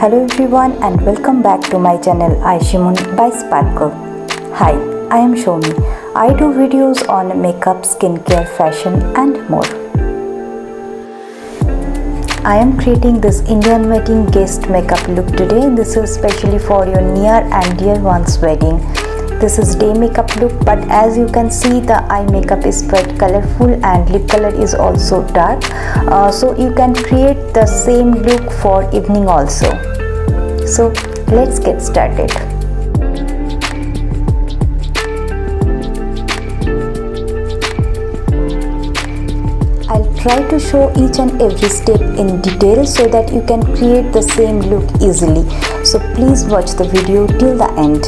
Hello everyone and welcome back to my channel Aishimun by Sparkle. Hi, I am Shomi. I do videos on makeup, skincare, fashion and more. I am creating this Indian wedding guest makeup look today. This is especially for your near and dear one's wedding. This is day makeup look, but as you can see the eye makeup is quite colorful and lip color is also dark. So you can create the same look for evening also. So let's get started. I'll try to show each and every step in detail so that you can create the same look easily. So please watch the video till the end.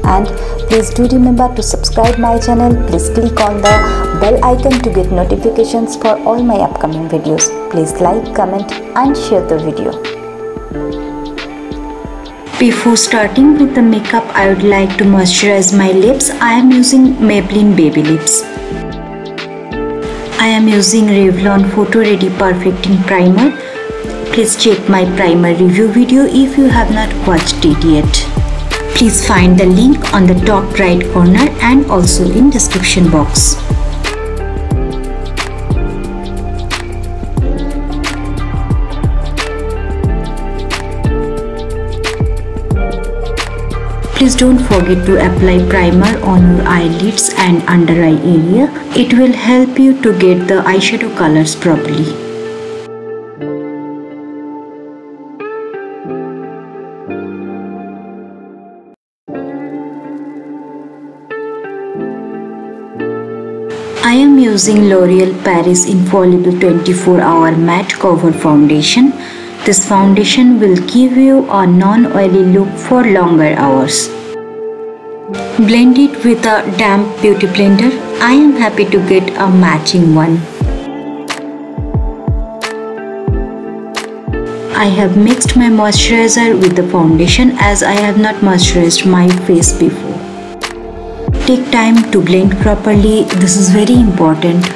And please do remember to subscribe my channel. Please click on the bell icon to get notifications for all my upcoming videos. Please like, comment and share the video. Before starting with the makeup, I would like to moisturize my lips. I am using Maybelline Baby Lips. I am using Revlon Photo Ready Perfecting Primer. Please check my primer review video if you have not watched it yet. Please find the link on the top right corner and also in description box. Please don't forget to apply primer on your eyelids and under eye area. It will help you to get the eyeshadow colors properly. I am using L'Oreal Paris Infallible 24-Hour Matte Cover Foundation. This foundation will give you a non-oily look for longer hours. Blend it with a damp beauty blender. I am happy to get a matching one. I have mixed my moisturizer with the foundation as I have not moisturized my face before. Take time to blend properly. This is very important.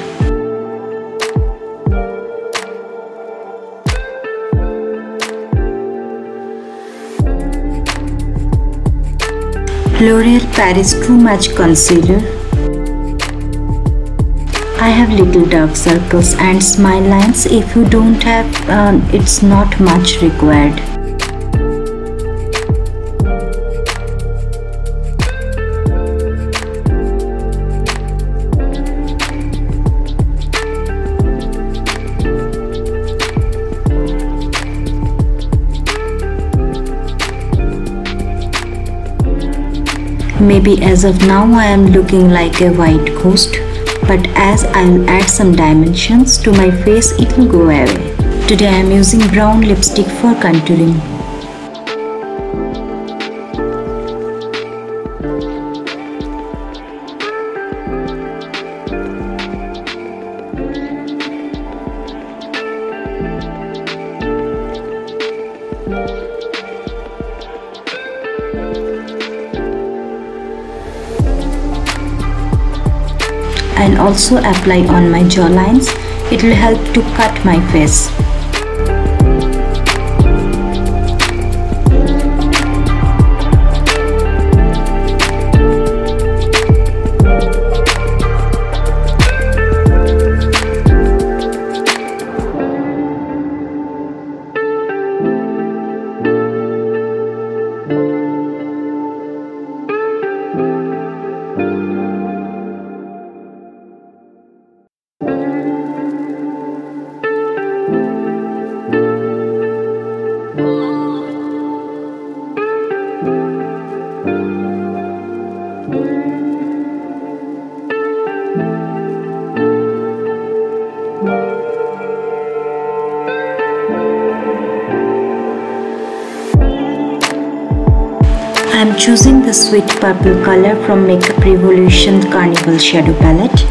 L'Oreal Paris True Match Concealer. I have little dark circles and smile lines. If you don't have, it's not much required. Maybe as of now I am looking like a white ghost, but as I'll add some dimensions to my face, it will go away. Today I am using brown lipstick for contouring. And also apply on my jawlines. It will help to cut my face. I am choosing the sweet purple color from Makeup Revolution Carnival Shadow Palette.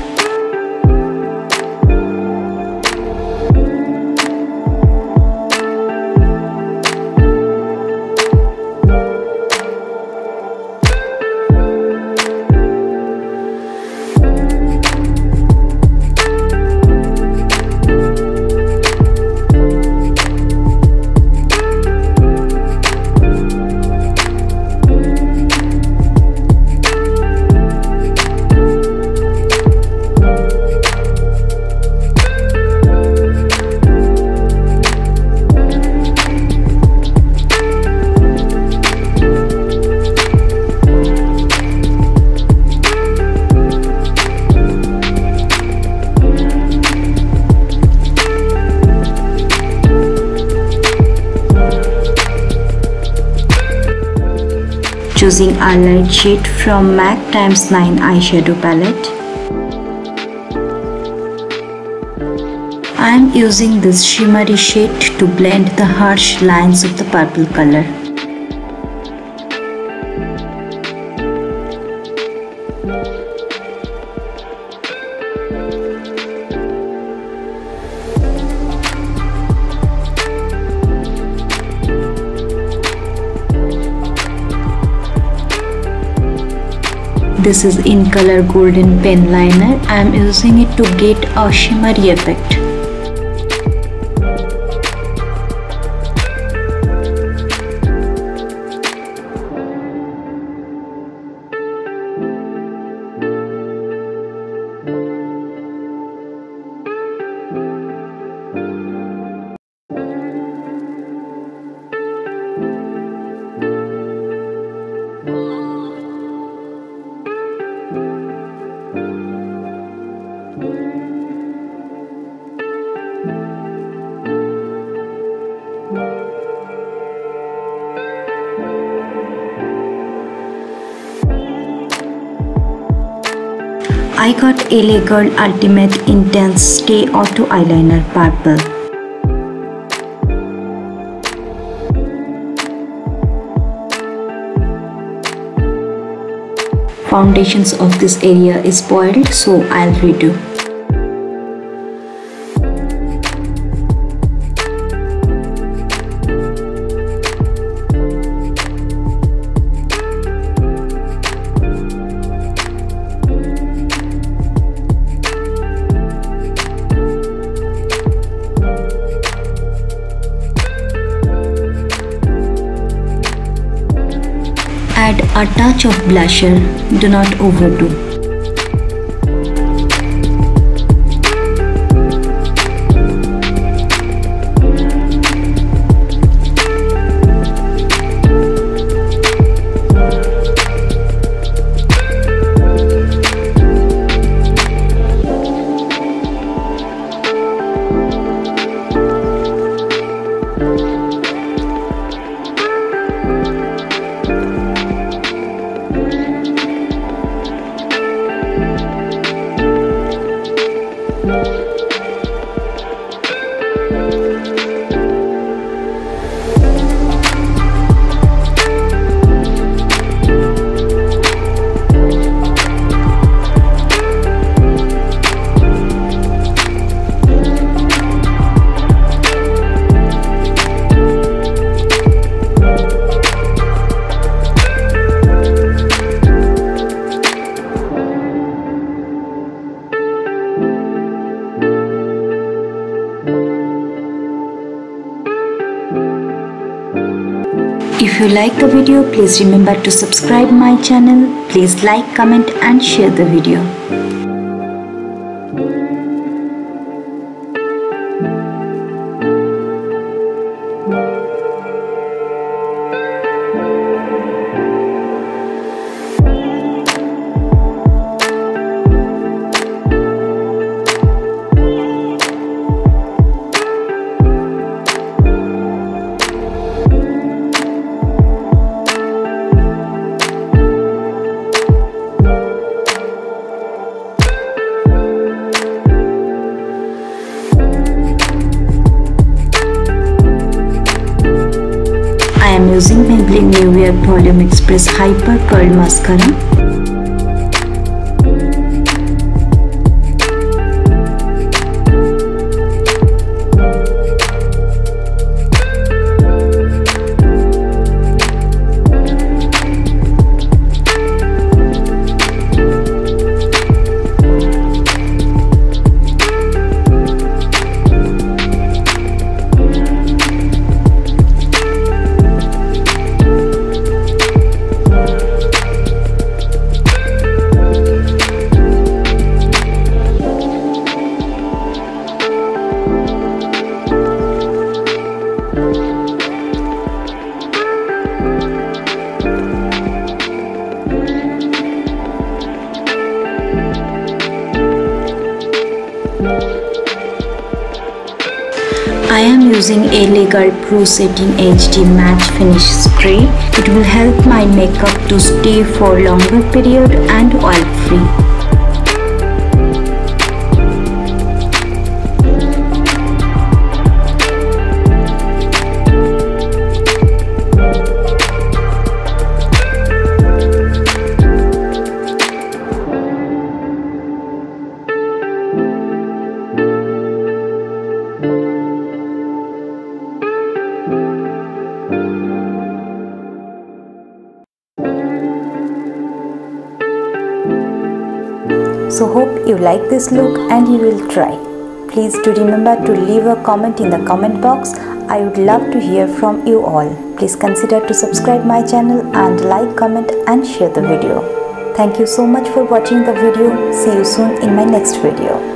Choosing a light shade from MAC x9 eyeshadow palette. I am using this shimmery shade to blend the harsh lines of the purple color. This is in color Golden Pen Liner. I am using it to get a shimmery effect. I got LA Girl Ultimate Intense Stay Auto Eyeliner Purple. Foundations of this area is spoiled, so I'll redo. Add a touch of blusher, do not overdo. If you like the video, please remember to subscribe my channel. Please like, comment and share the video. am using Maybelline New Year Volume Express Hyper Curl Mascara. I am using LA Girl Pro Setting HD Matte Finish Spray. It will help my makeup to stay for longer period and oil free. So hope you like this look and you will try. Please do remember to leave a comment in the comment box. I would love to hear from you all. Please consider to subscribe my channel and like, comment and share the video. Thank you so much for watching the video. See you soon in my next video.